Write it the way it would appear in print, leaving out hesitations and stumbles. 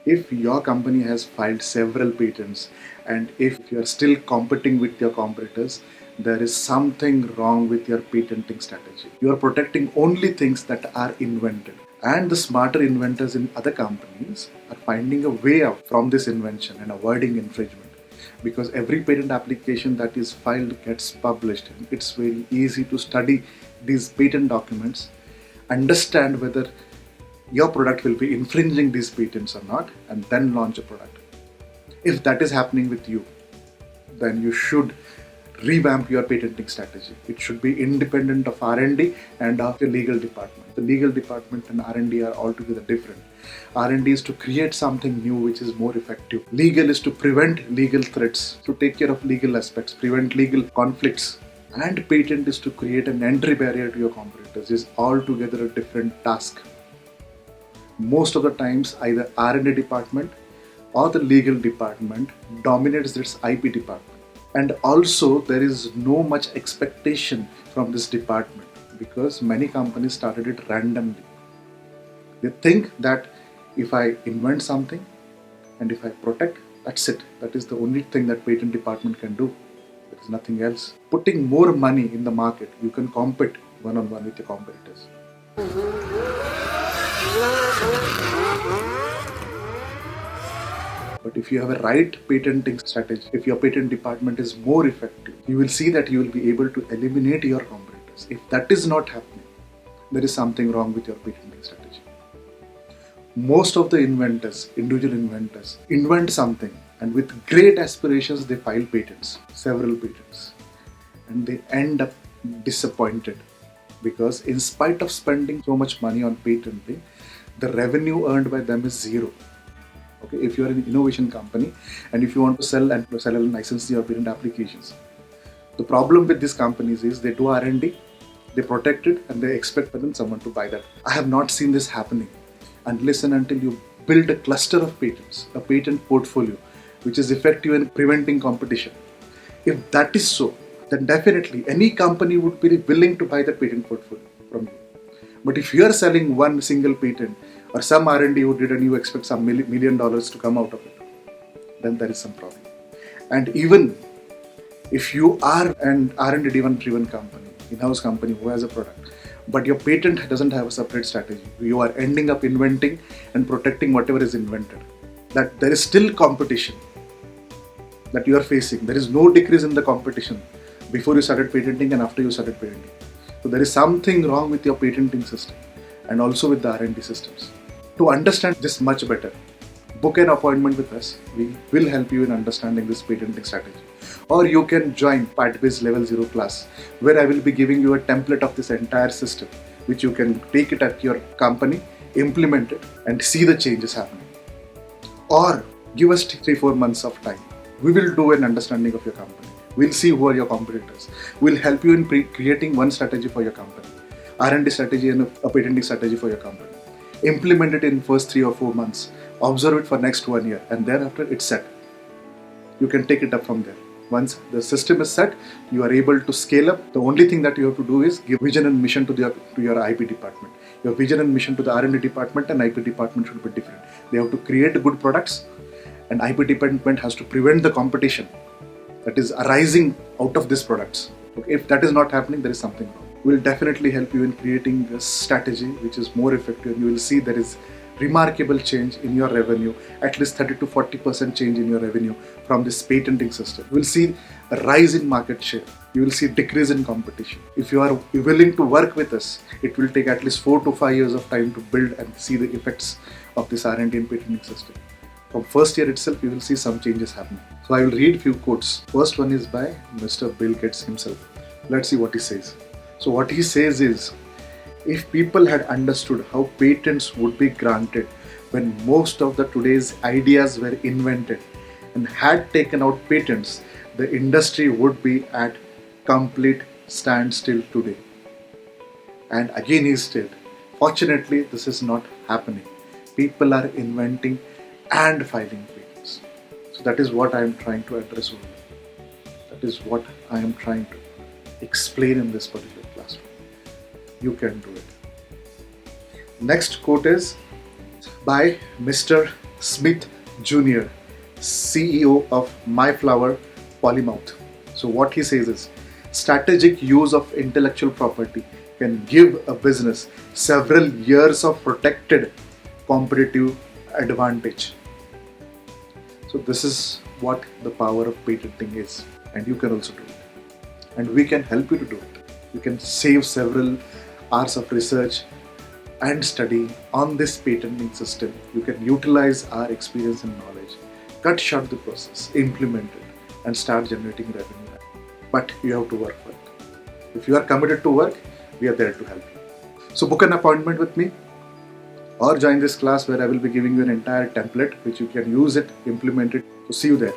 If your company has filed several patents and if you are still competing with your competitors, there is something wrong with your patenting strategy. You are protecting only things that are invented. And the smarter inventors in other companies are finding a way out from this invention and avoiding infringement. Because every patent application that is filed gets published. It's very easy to study these patent documents, understand whether your product will be infringing these patents or not, and then launch a product. If that is happening with you, then you should revamp your patenting strategy. It should be independent of R&D and of your legal department. The legal department and R&D are altogether different. R&D is to create something new which is more effective. Legal is to prevent legal threats, to take care of legal aspects, prevent legal conflicts. And patent is to create an entry barrier to your competitors. It's altogether a different task. Most of the times, either R&D department or the legal department dominates its IP department. And also, there is no much expectation from this department because many companies started it randomly. They think that if I invent something and if I protect, that's it. That is the only thing that patent department can do. There is nothing else. Putting more money in the market, you can compete one-on-one with your competitors. But if you have a right patenting strategy, if your patent department is more effective, you will see that you will be able to eliminate your competitors. If that is not happening, there is something wrong with your patenting strategy. Most of the inventors, individual inventors, invent something and with great aspirations they file patents, several patents, and they end up disappointed because in spite of spending so much money on patenting, the revenue earned by them is zero. Okay, if you are an innovation company and if you want to sell and license your patent applications, the problem with these companies is they do R&D, they protect it, and they expect someone to buy that. I have not seen this happening unless and until you build a cluster of patents, a patent portfolio, which is effective in preventing competition. If that is so, then definitely any company would be willing to buy that patent portfolio from you. But if you are selling one single patent or some R&D who did and you expect some $1 million to come out of it, then there is some problem. And even if you are an R&D driven company, in-house company who has a product, but your patent doesn't have a separate strategy, you are ending up inventing and protecting whatever is invented, that there is still competition that you are facing. There is no decrease in the competition before you started patenting and after you started patenting. So there is something wrong with your patenting system and also with the R&D systems. To understand this much better, book an appointment with us. We will help you in understanding this patenting strategy. Or you can join PatBiz Level 0 class, where I will be giving you a template of this entire system, which you can take it at your company, implement it, and see the changes happening. Or give us 3-4 months of time. We will do an understanding of your company. We'll see who are your competitors. We'll help you in creating one strategy for your company, R&D strategy and a patenting strategy for your company. Implement it in first 3 or 4 months. Observe it for next 1 year, and thereafter it's set. You can take it up from there. Once the system is set, you are able to scale up. The only thing that you have to do is give vision and mission to your IP department. Your vision and mission to the R&D department and IP department should be different. They have to create good products, and IP department has to prevent the competition that is arising out of these products. Okay, if that is not happening, there is something wrong. We will definitely help you in creating a strategy which is more effective, and you will see there is remarkable change in your revenue, at least 30 to 40% change in your revenue from this patenting system. You will see a rise in market share. You will see decrease in competition. If you are willing to work with us, it will take at least 4 to 5 years of time to build and see the effects of this R&D and patenting system. From first year itself, you will see some changes happening. So I will read few quotes. First one is by Mr. Bill Gates himself. Let's see what he says. So what he says is, if people had understood how patents would be granted when most of the today's ideas were invented and had taken out patents, the industry would be at complete standstill today. And again he said, fortunately this is not happening. People are inventing and filing patents. So that is what I am trying to address over here. That is what I am trying to explain in this particular classroom. You can do it. Next quote is by Mr. Smith Jr., CEO of MyFlower Polymouth. So what he says is, strategic use of intellectual property can give a business several years of protected competitive advantage. So this is what the power of patenting is, and you can also do it. And we can help you to do it. You can save several hours of research and study on this patenting system. You can utilize our experience and knowledge, cut short the process, implement it, and start generating revenue. But you have to work for it. If you are committed to work, we are there to help you. So book an appointment with me or join this class where I will be giving you an entire template which you can use it, implement it. So see you there.